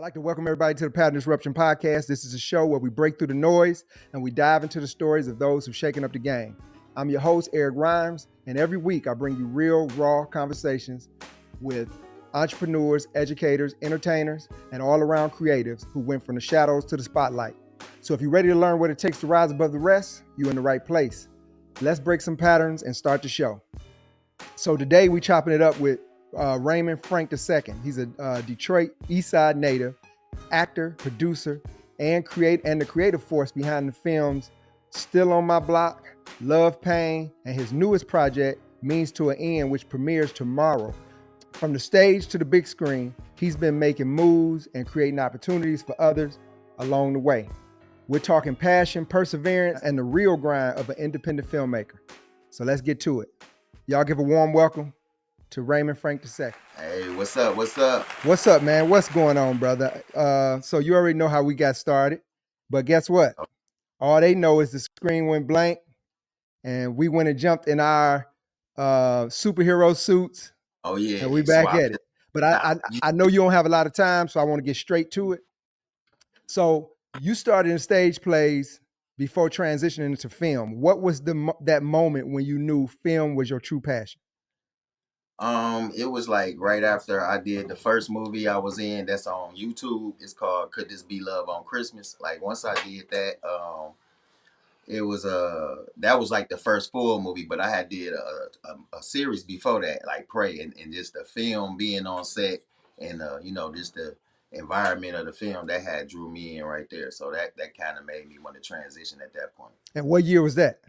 like to welcome everybody to the Pattern Disruption Podcast. This is a show where we break through the noise and we dive into the stories of those who've shaken up the game. I'm your host, Eric Rhymes, and every week I bring you real, raw conversations with entrepreneurs, educators, entertainers, and all-around creatives who went from the shadows to the spotlight. So if you're ready to learn what it takes to rise above the rest, you're in the right place. Let's break some patterns and start the show. So today we chopping it up with Raymond Frank II. He's a Detroit East Side native, actor, producer, and the creative force behind the films Still on My Block, Love Pain, and his newest project, Means to an End, which premieres tomorrow. From the stage to the big screen, he's been making moves and creating opportunities for others along the way. We're talking passion, perseverance, and the real grind of an independent filmmaker. So let's get to it. Y'all give a warm welcome to Raymond Frank II. Hey, what's up? What's up? What's up, man? What's going on, brother? So you already know how we got started, but guess what? All they know is the screen went blank, and we went and jumped in our superhero suits. Oh yeah, and we back at it. But I know you don't have a lot of time, so I want to get straight to it. So you started in stage plays before transitioning into film. What was that moment when you knew film was your true passion? It was like right after I did the first movie I was in that's on YouTube. It's called Could This Be Love on Christmas? Like once I did that, it was that was like the first full movie, but I had did a series before that, like Pray, and just the film being on set and just the environment of the film that had drew me in right there. So that kind of made me want to transition at that point. And what year was that?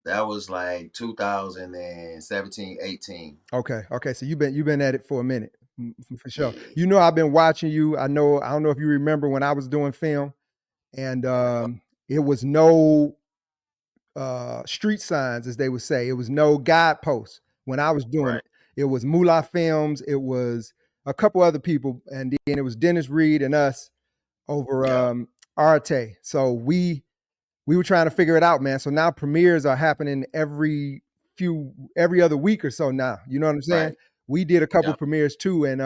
That was like 2017, 18. Okay. So you've been at it for a minute, for sure. Yeah. You know, I've been watching you. I don't know if you remember when I was doing film, and it was no street signs, as they would say. It was no guideposts when I was doing it. It was Moolah Films. It was a couple other people, and then it was Dennis Reed and us over Arte. So we were trying to figure it out, man. So now premieres are happening every other week or so now. You know what I'm saying? Right. We did a couple premieres too, and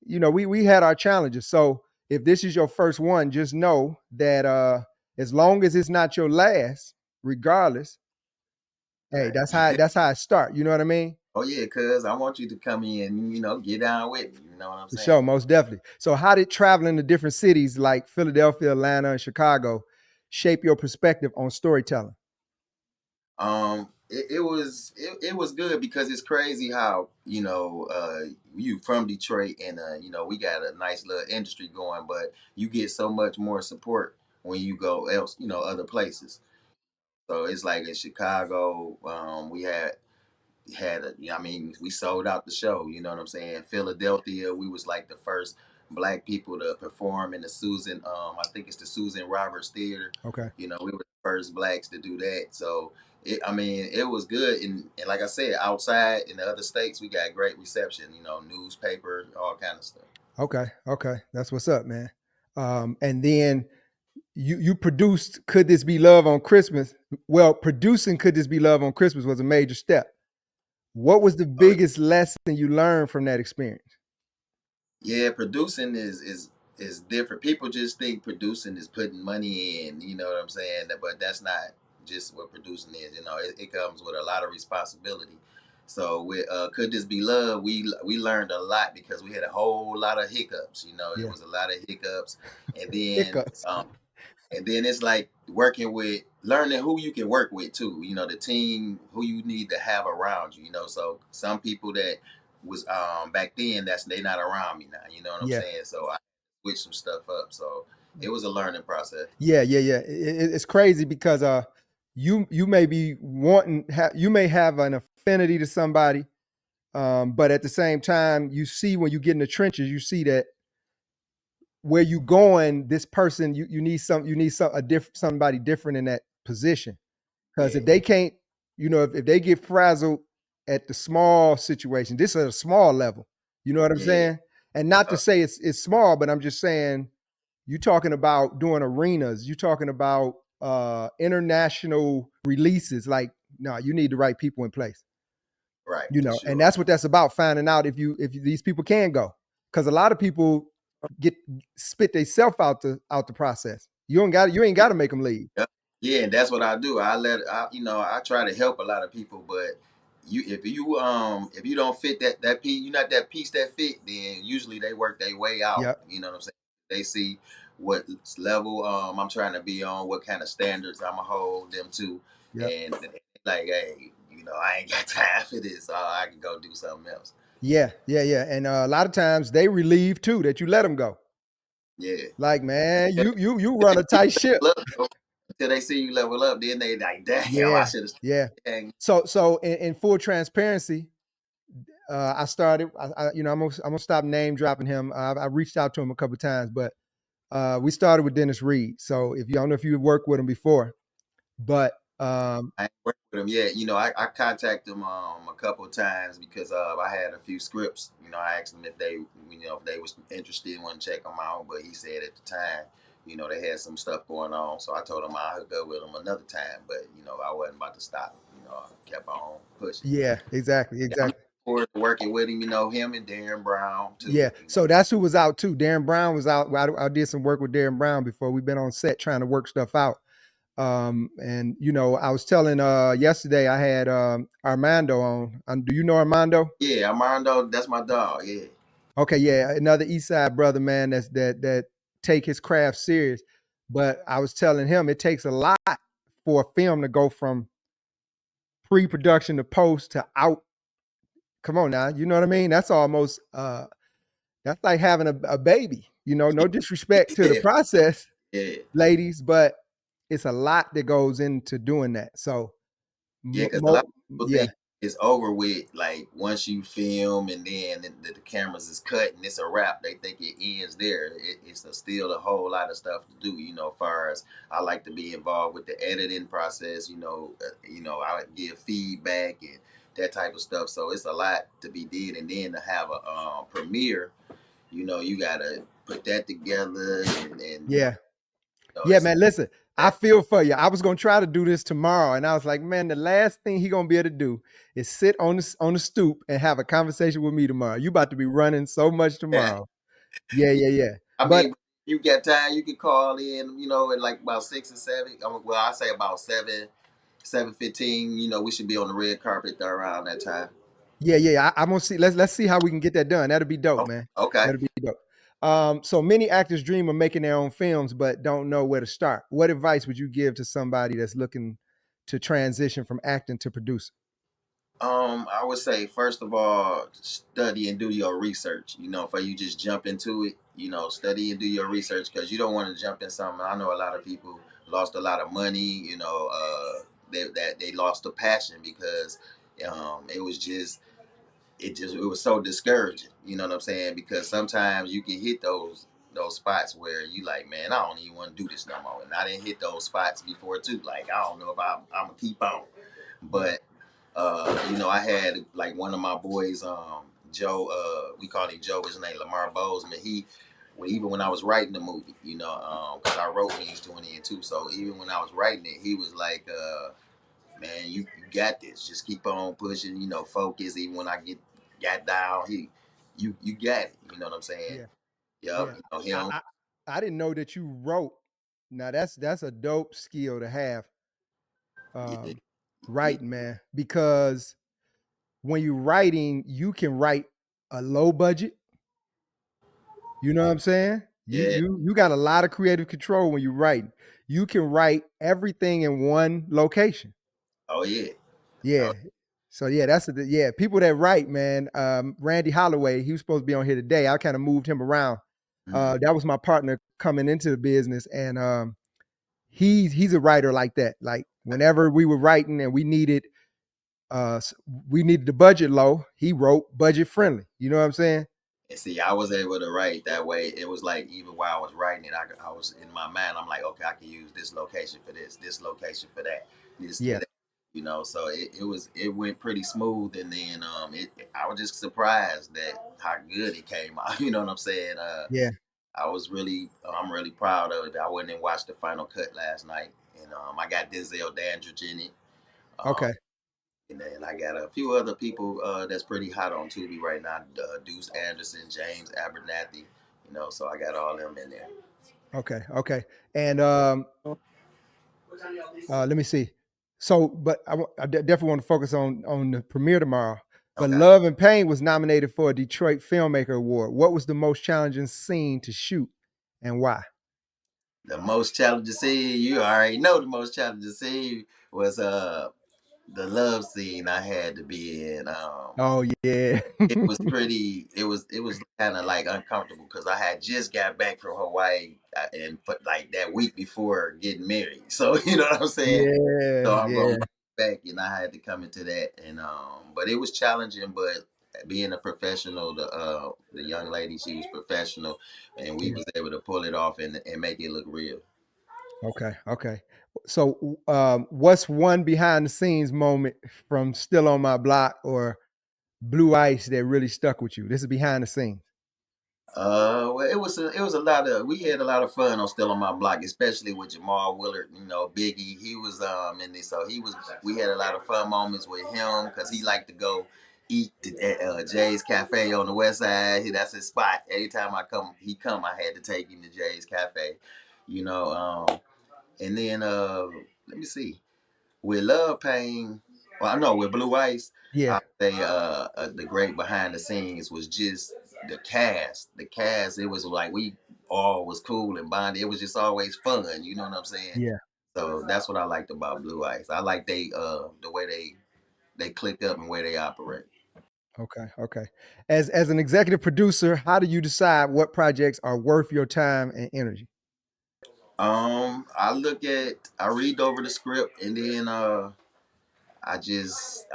we had our challenges. So if this is your first one, just know that as long as it's not your last, regardless, hey, that's how I start. You know what I mean? Oh yeah, cuz I want you to come in, get down with me. You know what I'm For saying? sure, most definitely. So how did traveling to different cities like Philadelphia, Atlanta, and Chicago shape your perspective on storytelling? It was good because it's crazy how you from Detroit and we got a nice little industry going, but you get so much more support when you go else other places. So it's like in Chicago, we we sold out the show. You know what I'm saying? Philadelphia, we was like the first black people to perform in the Susan. I think it's the Susan Roberts Theater. Okay. We were the first blacks to do that. So it was good. And like I said, outside in the other states, we got great reception. Newspaper, all kind of stuff. Okay, that's what's up, man. And then you produced Could This Be Love on Christmas? Well, producing Could This Be Love on Christmas was a major step. What was the biggest lesson you learned from that experience? Yeah, producing is different. People just think producing is putting money in, you know what I'm saying? But that's not just what producing is. It comes with a lot of responsibility. So with Could This Be Love, we learned a lot because we had a whole lot of hiccups. It was a lot of hiccups, and then it's like learning who you can work with too. The team who you need to have around you. So some people that was back then they not around me now. You know what I'm saying? So I switched some stuff up. So it was a learning process. Yeah. It's crazy because you may be you may have an affinity to somebody, but at the same time, you see when you get in the trenches, you see that where you going, this person you need somebody different in that position. Because if they can't, if they get frazzled at the small situation, this is a small level. You know what I'm saying? And not to say it's small, but I'm just saying you're talking about doing arenas. You're talking about international releases. Like, no, you need the right people in place. Right. And that's what that's about, finding out if these people can go. Because a lot of people get spit themselves out the process. You ain't got to make them leave. Yep. Yeah, and that's what I do. I try to help a lot of people, but if you don't fit that piece, you're not that piece that fit, then usually they work their way out. Yep. You know what I'm saying? They see what level I'm trying to be on, what kind of standards I'm gonna hold them to, Yep. and like, hey, I ain't got time for this. I can go do something else. Yeah. Yeah. Yeah. And a lot of times they relieve too that you let them go. Yeah. Like, man, Until you run a they tight ship. level up, though. Until they see you level up, then they like, damn, I Yeah. should have. Yeah. Dang. So in full transparency, I started. I'm gonna stop name dropping him. I reached out to him a couple of times, but we started with Dennis Reed. So if you I don't know if you've worked with him before, but I ain't worked with him yet. I contacted him a couple of times because I had a few scripts. I asked him if they was interested and want to check them out, but he said at the time, they had some stuff going on. So I told him I'll hook up with him another time, but I wasn't about to stop. I kept on pushing. yeah, exactly, Yeah, I'm looking exactly. forward to working with him. Him and Darren Brown too. Yeah. So that's who was out too. Darren Brown was out. I did some work with Darren Brown before. We've been on set trying to work stuff out. And I was telling yesterday I had Armando on. Do you know Armando? Yeah, Armando, that's my dog. Yeah, Okay, yeah, another East Side brother, man. That take his craft serious. But I was telling him it takes a lot for a film to go from pre-production to post to out. Come on now, you know what I mean? That's almost that's like having a baby. No disrespect to the yeah, process, yeah. ladies, but it's a lot that goes into doing that. So, Yeah, because a lot of people yeah, think it's over with. Like once you film and then the cameras is cut and it's a wrap, they think it ends there. Still a whole lot of stuff to do. As far as I like to be involved with the editing process. I give feedback and that type of stuff. So it's a lot to be did, and then to have a premiere. You gotta put that together, and yeah. Yeah, it's man. Listen, I that. feel for you. I was gonna try to do this tomorrow, and I was like, man, the last thing he gonna be able to do is sit on the stoop and have a conversation with me tomorrow. You about to be running so much tomorrow. Yeah, Yeah, yeah, yeah. I But mean, you got time, you can call in, at like about 6 or 7. Well, I say about 7:15. We should be on the red carpet around that time. yeah, yeah. I'm gonna see. Let's see how we can get that done. That'll be dope, Oh, man. okay. That'll be dope. So many actors dream of making their own films, but don't know where to start. What advice would you give to somebody that's looking to transition from acting to producer? I would say first of all, study and do your research. Before you just jump into it, study and do your research because you don't want to jump in something. I know a lot of people lost a lot of money. They lost the passion because it was just it was so discouraging. You know what I'm saying? Because sometimes you can hit those spots where you like, man, I don't even want to do this no more. And I didn't hit those spots before too. Like I don't know if I'm gonna keep on. Yeah, But I had like one of my boys, Joe. We called him Joe. His name Lamar Bozeman. Even when I was writing the movie, because I wrote Means 20 and 2. So even when I was writing it, he was like, man, you got this. Just keep on pushing. Focus. Even when I got down, you got it. You know what I'm saying? yeah, Yep. yeah. I, Him. I I didn't know that you wrote. Now that's a dope skill to have. Yeah, Um, yeah. writing, man, because when you're writing, you can write a low budget. You know what I'm saying? You Yeah. you you got a lot of creative control when you're writing. You can write everything in one location. Oh yeah. Yeah. Oh, So yeah, yeah. People that write, man. Randy Holloway, he was supposed to be on here today. I kind of moved him around. mm. That was my partner coming into the business, and he's a writer like that. Like whenever we were writing and we needed the budget low, he wrote budget friendly. You know what I'm saying? And see, I was able to write that way. It was like even while I was writing it, I was in my mind. I'm like, okay, I can use this location for this location for that, this for Yeah, that. So it went pretty smooth, and then I was just surprised that how good it came out. You know what I'm saying? yeah. I'm really proud of it. I went and watched the final cut last night, and I got Denzel Dandridge in it. Um, Okay. and then I got a few other people that's pretty hot on Tubi right now. Deuce Anderson, James Abernathy. You know, so I got all them in there. Okay, okay. And let me see. So, but definitely want to focus on the premiere tomorrow. But Okay. Love and Pain was nominated for a Detroit Filmmaker Award. What was the most challenging scene to shoot, and why? The most challenging scene, you already know the most challenging scene was the love scene I had to be in. Oh yeah, It was pretty. It was kind of like uncomfortable because I had just got back from Hawaii and put like that week before getting married. So you know what I'm saying. yeah, So I'm yeah, going back, and I had to come into that, and but it was challenging. But being a professional, the young lady, she was professional, and we yeah. was able to pull it off and make it look real. Okay, okay. So, what's one behind the scenes moment from Still on My Block or Blue Ice that really stuck with you? This is behind the scenes. Well, it was a lot of we had a lot of fun on Still on My Block, especially with Jamal Willard. You know, Biggie. He was in this, so he was. We had a lot of fun moments with him because he liked to go eat at Jay's Cafe on the West Side. That's his spot. Every time I had to take him to Jay's Cafe. You know, and then let me see. With Love Pain, well, I know with Blue Ice, Yeah, I say the great behind the scenes was just the cast. The cast, it was like we all was cool and bonded. It was just always fun. You know what I'm saying? yeah. So that's what I liked about Blue Ice. I like the way they click up and way they operate. Okay, okay. As an executive producer, how do you decide what projects are worth your time and energy? I read over the script and then I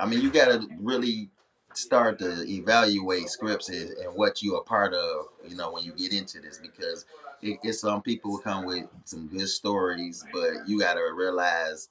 mean, you got to really start to evaluate scripts and what you are part of, you know, when you get into this, because it's some people will come with some good stories, but you got to realize,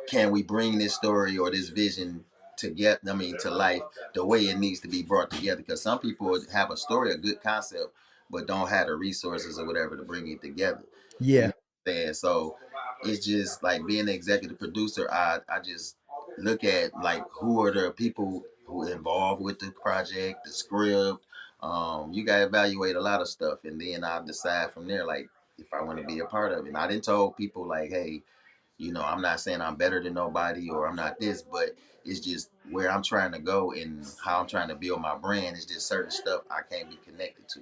can we bring this story or this vision to get, I mean, to life the way it needs to be brought together? Because some people have a story, a good concept, but don't have the resources or whatever to bring it together. You Yeah. know what I'm saying? So it's just like being an executive producer. I just look at like who are the people who involved with the project, the script. You got to evaluate a lot of stuff, and then I decide from there, like if I want to be a part of it. And I didn't told people like, hey, you know, I'm not saying I'm better than nobody or I'm not this, but it's just where I'm trying to go and how I'm trying to build my brand is just certain stuff I can't be connected to.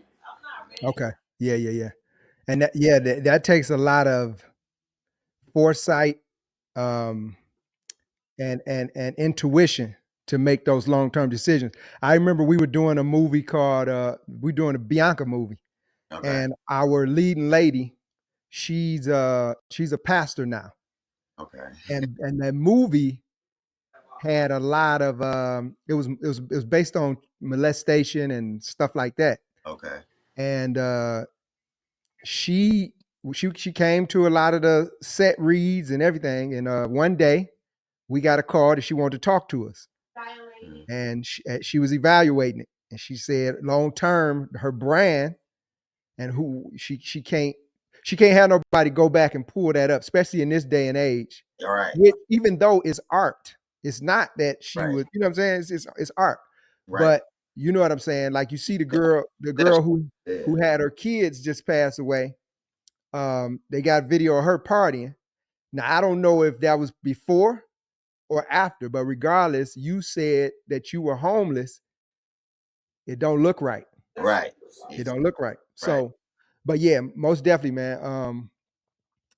Okay. Yeah, yeah, yeah. And that, yeah, that takes a lot of foresight, um, and intuition to make those long term decisions. I remember we were doing a movie called we doing a Bianca movie, Okay. and our leading lady, she's a pastor now, Okay. and that movie had a lot of it was based on molestation and stuff like that, Okay. and she she came to a lot of the set reads and everything, and one day we got a call that she wanted to talk to us, Mm. and she was evaluating it, and she said long term her brand and who she can't have nobody go back and pull that up, especially in this day and age. All right. Which, even though it's art, it's not that she Right. was, you know what I'm saying? It's art, Right. but you know what I'm saying. Like you see Yeah. the That's girl yeah. who had her kids just pass away. They got video of her partying. Now I don't know if that was before or after, but regardless, you said that you were homeless. It don't look right. Right. It It's don't look right. right. So, but yeah, most definitely, man.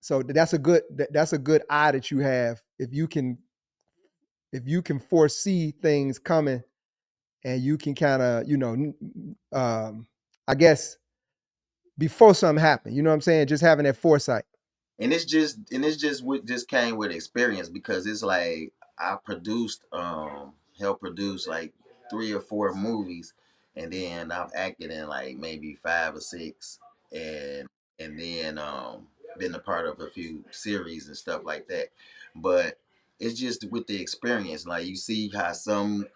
So that's a good eye that you have if you can foresee things coming and you can kind of I guess before something happened. You know what I'm saying? Just having that foresight. And it's just what just came with experience because it's like I produced helped produce like 3 or 4 movies, and then I've acted in like maybe 5 or 6, and then been a part of a few series and stuff like that. But it's just with the experience, like you see how some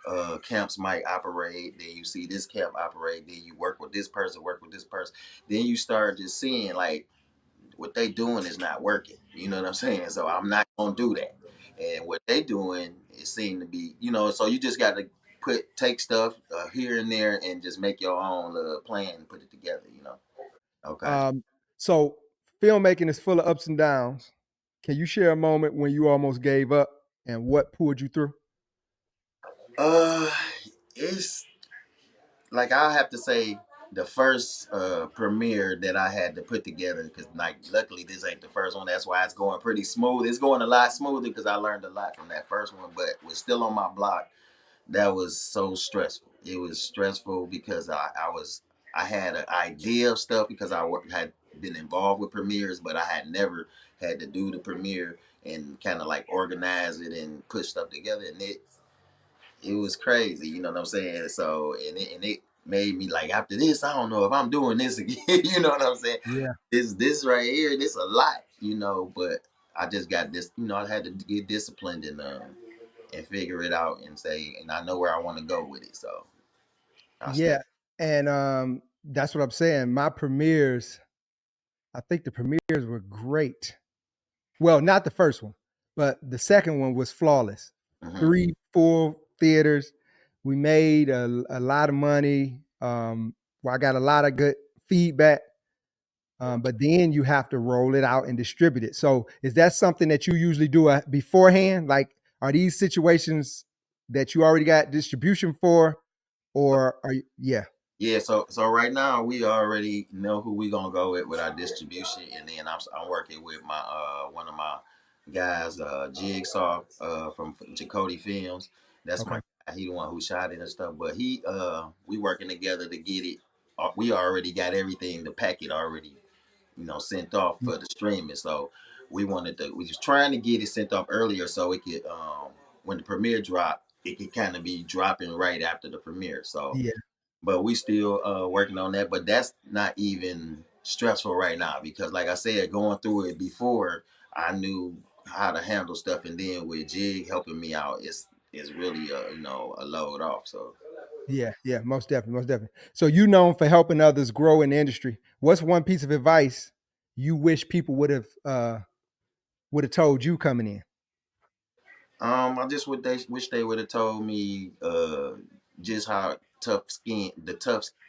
camps might operate, then you see this camp operate, then you work with this person, then you start just seeing like what they doing is not working. You know what I'm saying? So I'm not gonna do that. And what they doing, it seemed to be, so you just got to take stuff here and there and just make your own plan and put it together. Okay. So filmmaking is full of ups and downs. Can you share a moment when you almost gave up and what pulled you through? Uh, it's like I have to say the first premiere that I had to put together because like luckily this ain't the first one. That's why it's going pretty smooth. It's going a lot smoother because I learned a lot from that first one, but was still on my block. That was so stressful. It was stressful because I had an idea of stuff because had been involved with premieres, but I had never had to do the premiere and kind of like organize it and put stuff together. And it was crazy, you know what I'm saying? So and it made me like after this, I don't know if I'm doing this again. You know what I'm saying? Yeah. This right here, this a lot, you know. But I just got this, you know. I had to get disciplined and figure it out and say, and I know where I want to go with it. So I Yeah. stuck. And that's what I'm saying. My premieres, I think the premieres were great. Well, not the first one, but the second one was flawless. Hmm. Three, four theaters. We made a lot of money. Well, I got a lot of good feedback. But then you have to roll it out and distribute it. So, is that something that you usually do beforehand? Like, are these situations that you already got distribution for, or are you? Yeah. Yeah, so right now we already know who we gonna go with our distribution, and then I'm working with my one of my guys, Jigsaw, from Chakotay Films. That's my Okay. guy. He the one who shot it and stuff. But we working together to get it. We already got everything, the packet already, you know, sent off Yeah. for the streaming. So we was trying to get it sent off earlier so it could when the premiere dropped, it could kind of be dropping right after the premiere. So Yeah. but we still working on that. But that's not even stressful right now because, like I said, going through it before, I knew how to handle stuff, and then with Jig helping me out, it's really a load off. So Yeah. Yeah. Most definitely. Most definitely. So, you known for helping others grow in the industry. What's one piece of advice you wish people would have told you coming in? I just would they wish they would have told me just how tough skin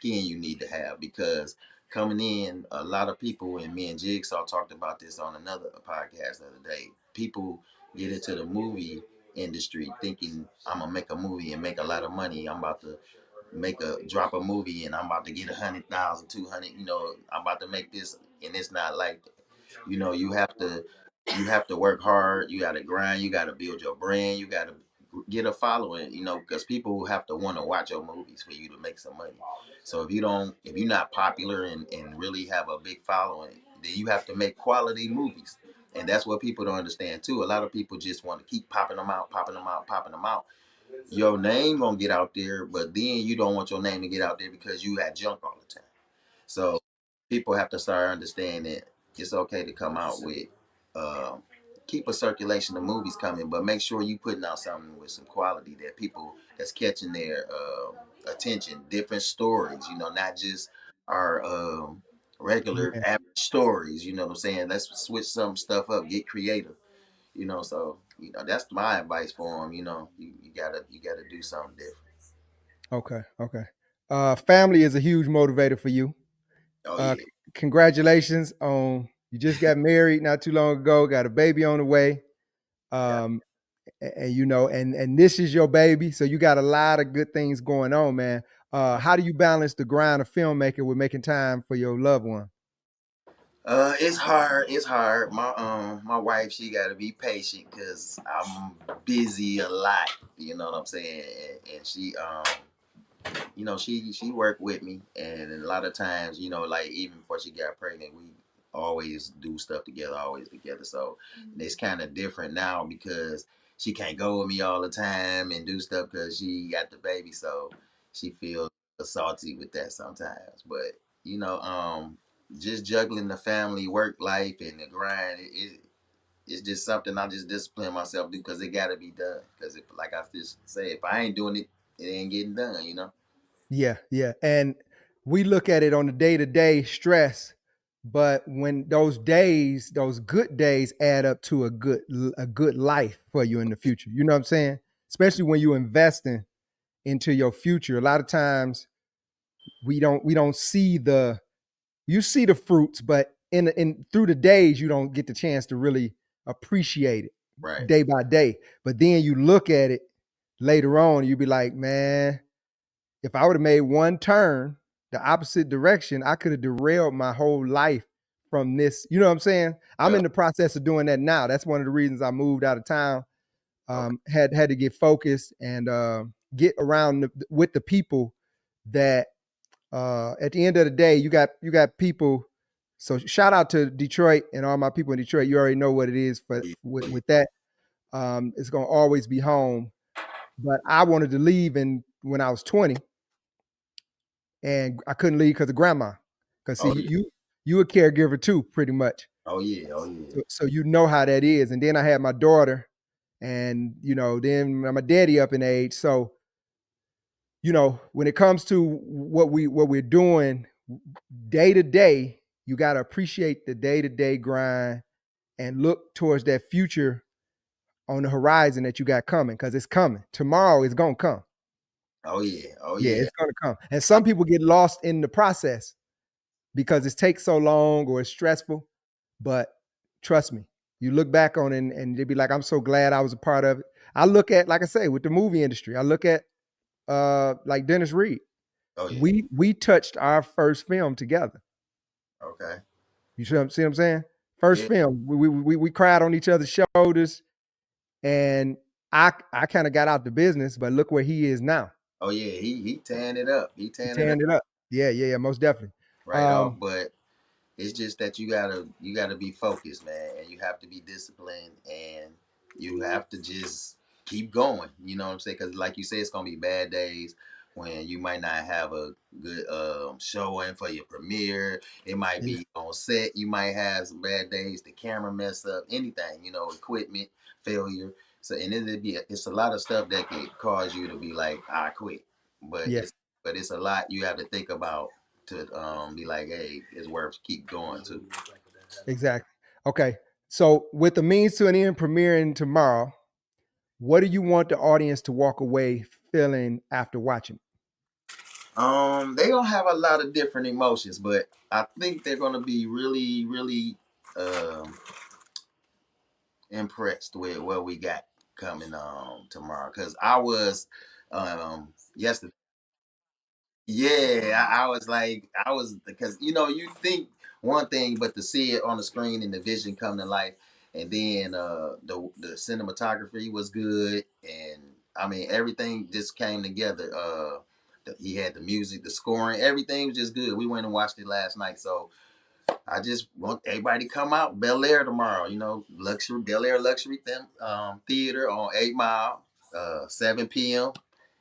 you need to have because coming in, a lot of people and me and Jigsaw talked about this on another podcast the other day. People get into the movie industry thinking I'm gonna make a movie and make a lot of money. I'm about to drop a movie and I'm about to get 100,000, 200. You know, I'm about to make this, and it's not like you know, you have to work hard. You got to grind. You got to build your brand. You got to get a following. You know, because people have to want to watch your movies for you to make some money. So if you're not popular and really have a big following, then you have to make quality movies. And that's what people don't understand too. A lot of people just want to keep popping them out, popping them out, popping them out. Your name gonna get out there, but then you don't want your name to get out there because you had junk all the time. So people have to start understanding that it's okay to come out with um, keep a circulation of movies coming, but make sure you putting out something with some quality that people that's catching their attention. Different stories, you know, not just our regular Yeah. average stories. You know what I'm saying? Let's switch some stuff up, get creative. You know, so you know that's my advice for them. You know, you gotta do something different. Okay. Okay. Family is a huge motivator for you. Oh yeah, Congratulations on you just got married not too long ago, got a baby on the way. yeah. Um, and you know, and this is your baby, so you got a lot of good things going on, man. How do you balance the grind of filmmaking with making time for your loved one? It's hard. It's hard. My wife, she got to be patient because I'm busy a lot. You know what I'm saying? And she you know, she worked with me, and a lot of times, you know, like even before she got pregnant, we always do stuff together, always together. So it's kind of different now because she can't go with me all the time and do stuff because she got the baby. So she feels salty with that sometimes. But you know, just juggling the family, work life, and the grind. It's just something I just discipline myself to do because it got to be done. Because if, like I just say, if I ain't doing it, it ain't getting done. You know. Yeah, yeah. And we look at it on the day-to-day stress, but when those days, those good days add up to a good life for you in the future. You know what I'm saying? Especially when you're investing into your future. A lot of times we don't see you see the fruits, but in through the days you don't get the chance to really appreciate it Right. day by day. But then you look at it later on, you be like, man, if I would have made one turn the opposite direction, I could have derailed my whole life from this. You know what I'm saying? I'm Yeah. in the process of doing that now. That's one of the reasons I moved out of town. Okay. Had to get focused and get around with the people that at the end of the day, you got people. So shout out to Detroit and all my people in Detroit. You already know what it is for Yeah. Oh, yeah. with that. It's gonna always be home. But I wanted to leave when I was 20, and I couldn't leave because of grandma. Because see, Oh yeah. you a caregiver too, pretty much. Oh yeah. Oh yeah. So you know how that is. And then I had my daughter, and then my daddy up in age. So when it comes to what we're doing day to day, you got to appreciate the day to day grind and look towards that future on the horizon that you got coming, because it's coming. Tomorrow is gonna come. Oh yeah. Oh Yeah, yeah. it's gonna come. And I, some people get lost in the process because it takes so long or it's stressful. But trust me, you look back on it and you'll be like, I'm so glad I was a part of it. I look at, like I say, with the movie industry, I look at like Dennis Reed. oh yeah. We touched our first film together. Okay. You see what I'm saying? First Yeah. film. We cried on each other's shoulders, and I kind of got out the business, but look where he is now. Oh yeah. He tearing it up. He He tearing it up tearing it up. Yeah, yeah, yeah, most definitely. right off. Um, But it's just that you gotta be focused, man, and you have to be disciplined, and you have to just keep going. You know what I'm saying? Because like you say, it's gonna be bad days when you might not have a good showing for your premiere. It might yeah, be on set. You might have some bad days. The camera mess up. Anything. Equipment failure. So and it's a lot of stuff that could cause you to be like, I quit. But yeah, it's a lot you have to think about to be like, hey, it's worth keep going too. exactly. Okay. So with the means to an end premiering tomorrow, what do you want the audience to walk away feeling after watching? They gonna have a lot of different emotions, but I think they're gonna be really, really impressed with what we got coming tomorrow. Cause I was yesterday. Yeah, I was like, I was because you think one thing, but to see it on the screen and the vision come to life, and then the cinematography was good, and I mean everything just came together. He had the music, the scoring, everything was just good. We went and watched it last night, so I just want everybody to come out Bel Air tomorrow. Luxury Bel Air Luxury Theater on 8 Mile, 7 p.m.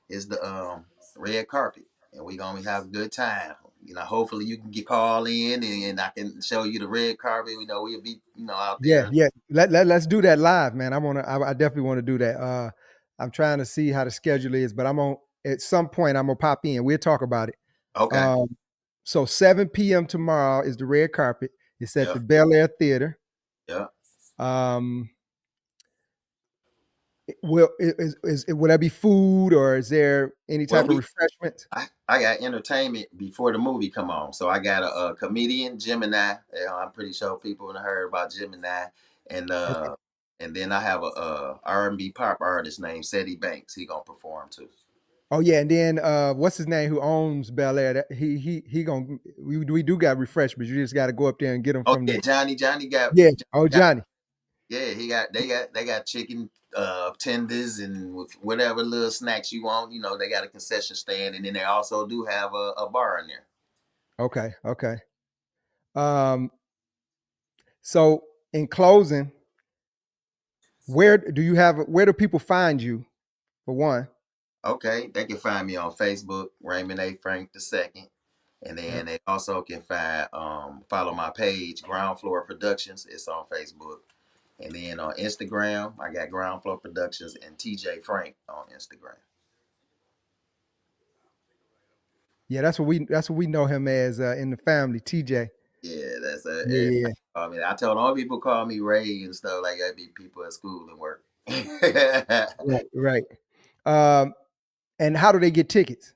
is the red carpet, and we gonna have a good time. Hopefully you can get call in, and I can show you the red carpet. We'll be out Yeah, there. yeah. Let's do that live, man. I definitely want to do that. I'm trying to see how the schedule is, but at some point I'm gonna pop in. We'll talk about it. Okay. Um, so 7 p.m. tomorrow is the red carpet. It's at Yeah. the Bel Air Theater. Yeah. Um, will there be food, or is there any Well, type of refreshments? I got entertainment before the movie come on. So I got a comedian, Gemini. I'm pretty sure people have heard about Gemini, and Okay. then I have a R&B pop artist named Seti Banks. He gonna perform too. Oh yeah, and then what's his name who owns Bel Air? He gonna we do got refreshments. You just got to go up there and get them Oh from yeah, the Johnny got yeah. Oh Johnny. yeah, they got chicken tenders and with whatever little snacks you want. They got a concession stand, and then they also do have a bar in there. Okay, okay. Um, so in closing, where do people find you for one? Okay, they can find me on Facebook, Raymond A. Frank II. And Yep. then they also can follow my page, Ground Floor Productions. It's on Facebook. And then on Instagram, I got Ground Floor Productions and TJ Frank on Instagram. Yeah, that's what we know him as in the family, TJ. Yeah, that's Yeah, everybody yeah, call me. I told all people call me Ray and stuff like that. Be people at school and work. yeah. Right, right. Um, and how do they get tickets?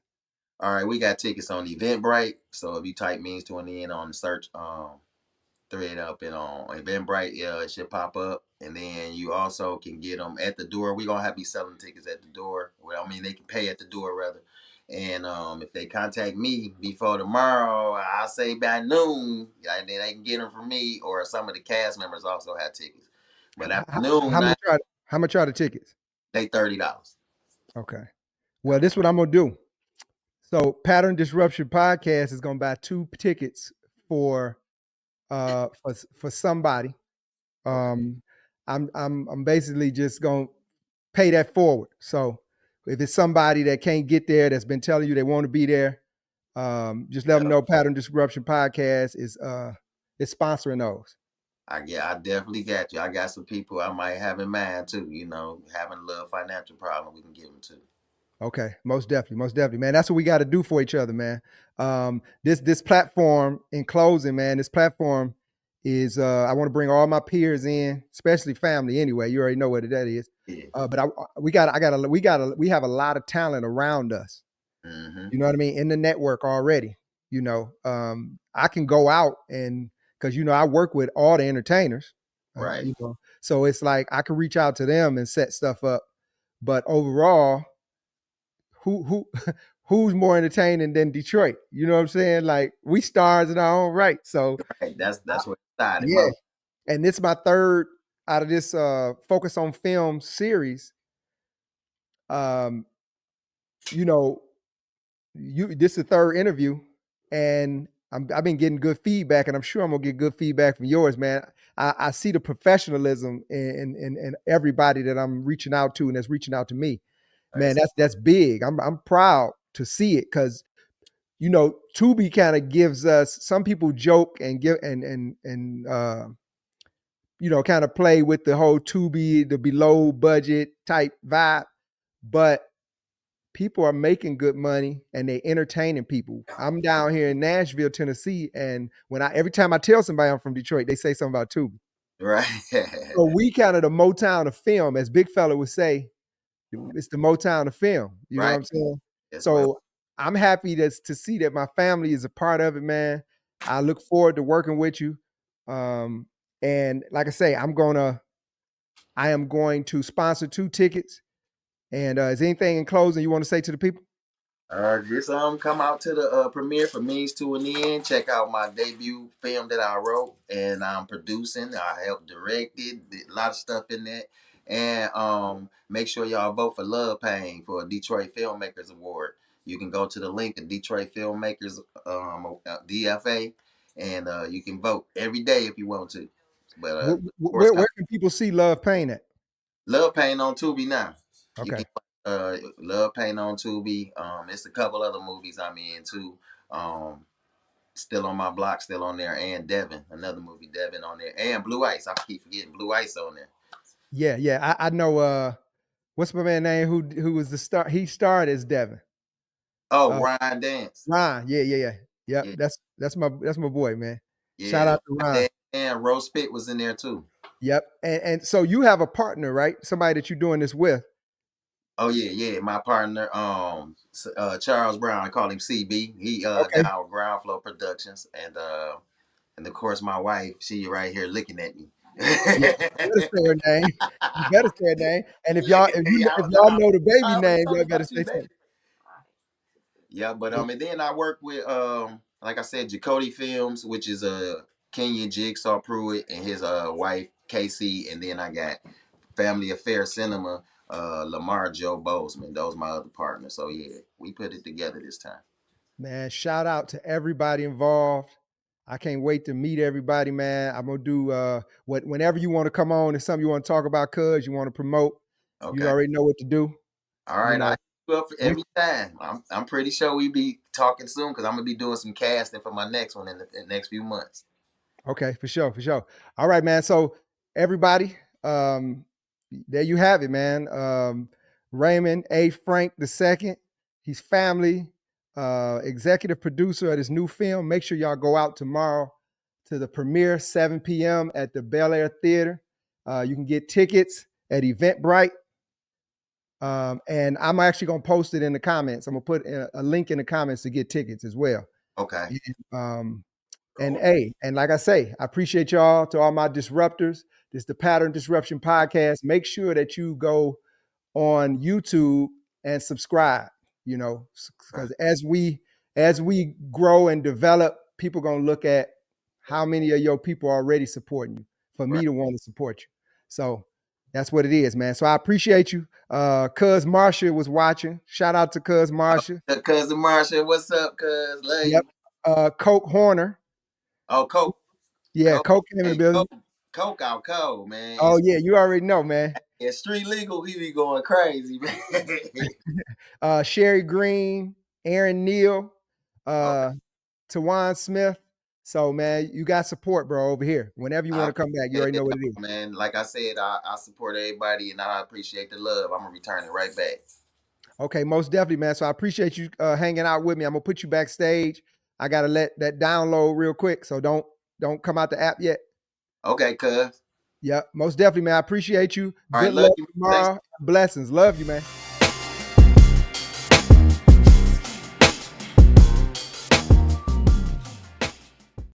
All right, we got tickets on Eventbrite. So if you type means to an end on the search thread up and on Eventbrite, yeah, it should pop up. And then you also can get them at the door. We're gonna have to be selling tickets at the door. Well, I mean they can pay at the door rather. And if they contact me before tomorrow, I'll say by noon, yeah, and then they can get them from me, or some of the cast members also have tickets. But after How noon, much are the tickets? they $30. Okay. Well, this is what I'm gonna do. So Pattern Disruption Podcast is gonna buy 2 tickets for for somebody. Okay. I'm basically just gonna pay that forward. So if it's somebody that can't get there that's been telling you they want to be there, just let them Yeah. know Pattern Disruption Podcast is sponsoring those. I definitely got you. I got some people I might have in mind too. Having a little financial problem, we can give them to. Okay, most definitely, man. That's what we got to do for each other, man. This platform, in closing, man, this platform is I want to bring all my peers in, especially family. Anyway, you already know what that is. Yeah. But we have a lot of talent around us. Mm-hmm. You know what I mean? In the network already. I can go out and because I work with all the entertainers. Right. So it's like I can reach out to them and set stuff up. But overall, who who's more entertaining than Detroit? You know what I'm saying? Like we stars in our own right. So Right. That's what decided yeah, most. and this is my third out of this focus on film series. Um, you know, this is the third interview, and I've been getting good feedback, and I'm sure I'm gonna get good feedback from yours, man. I see the professionalism in everybody that I'm reaching out to and that's reaching out to me. Man, Nice. that's big. I'm proud to see it because Tubi kind of gives us some people joke and give and kind of play with the whole Tubi, the below budget type vibe, but people are making good money and they entertaining people. I'm down here in Nashville, Tennessee, and every time I tell somebody I'm from Detroit, they say something about Tubi. Right. So we kind of the Motown of film, as Big Fella would say. It's the Motown of film. You know what Right. I'm saying? As well. So I'm happy to see that my family is a part of it, man. I look forward to working with you. And like I say, I am going to sponsor 2 tickets. And is anything in closing you want to say to the people? Just come out to the premiere for Means to an End. Check out my debut film that I wrote and I'm producing. I helped direct it. Did a lot of stuff in that. And make sure y'all vote for Love Pain for a Detroit Filmmakers Award. You can go to the link in Detroit Filmmakers DFA, and you can vote every day if you want to. But Where, of course, where can people see Love Pain at? Love Pain on Tubi now. You Okay. can Love Pain on Tubi. It's a couple other movies I'm in too. Um, Still on My Block, still on there, and Devin, another movie, Devin on there, and Blue Ice. I keep forgetting Blue Ice on there. Yeah. I know what's my man name who was the star? He starred as Devin. Oh, Uh Ryan Dance. Ron. Yeah. Yep. Yeah, That's my boy, man. Shout yeah. out to Ryan Ron. Dance and Rose Pitt was in there too. Yep. And so you have a partner, right? Somebody that you're doing this with. Oh yeah. My partner, Charles Brown, I call him CB. He Okay. down with Ground Flow Productions, and of course my wife, she right here looking at me. Yeah. You better say her name. You better say her name. And if y'all Looking if at you me, if I was y'all know the baby I already name, told y'all me better about you, say baby. something. Yeah, but and then I work with like I said, Jacoty Films, which is Kenyon Jigsaw Pruitt and his wife Casey, and then I got Family Affair Cinema, Lamar Joe Bozeman. Those my other partners. So yeah, we put it together this time. Man, shout out to everybody involved. I can't wait to meet everybody, man. I'm gonna do whenever you want to come on. It's something you want to talk about, cuz you want to promote. You Okay. already know what to do. All You right, I know. hit you up for every time. I'm pretty sure we be talking soon because I'm gonna be doing some casting for my next one in the next few months. Okay, for sure, for sure. All right, man. So everybody, there you have it, man. Raymond A. Frank II. He's family, executive producer of this new film. Make sure y'all go out tomorrow to the premiere, 7 p.m. at the Bel Air Theater. You can get tickets at Eventbrite. And I'm actually gonna post it in the comments. I'm gonna put a link in the comments to get tickets as well. Okay. And, and Cool. hey, and like I say, I appreciate y'all, to all my disruptors. This is the Pattern Disruption Podcast. Make sure that you go on YouTube and subscribe, Right. because as we grow and develop, people gonna look at how many of your people are already supporting you for me Right. to want to support you. So that's what it is, man. So I appreciate you. Cuz Marsha was watching. Shout out to Cuz Marsha. The cousin Marsha, what's up, cuz? Love Yep. you. Coke Horner. Oh, Coke. Yeah, Coke. Coke came in the Hey, building. Coke out cold, man. Oh yeah, you already know, man. It's street legal. He be going crazy, man. Sherry Green, Aaron Neal, Okay. Tawan Smith. So man, you got support, bro, over here. Whenever you want I to come back, you appreciate already know it, what it is. man. Like I said, I support everybody and I appreciate the love. I'm gonna return it right back. Okay, most definitely, man. So I appreciate you hanging out with me. I'm gonna put you backstage. I gotta let that download real quick, so don't come out the app yet. Okay, cuz. Yep, most definitely, man. I appreciate you. All right, Good love luck you. Thanks. tomorrow. Blessings. Love you, man.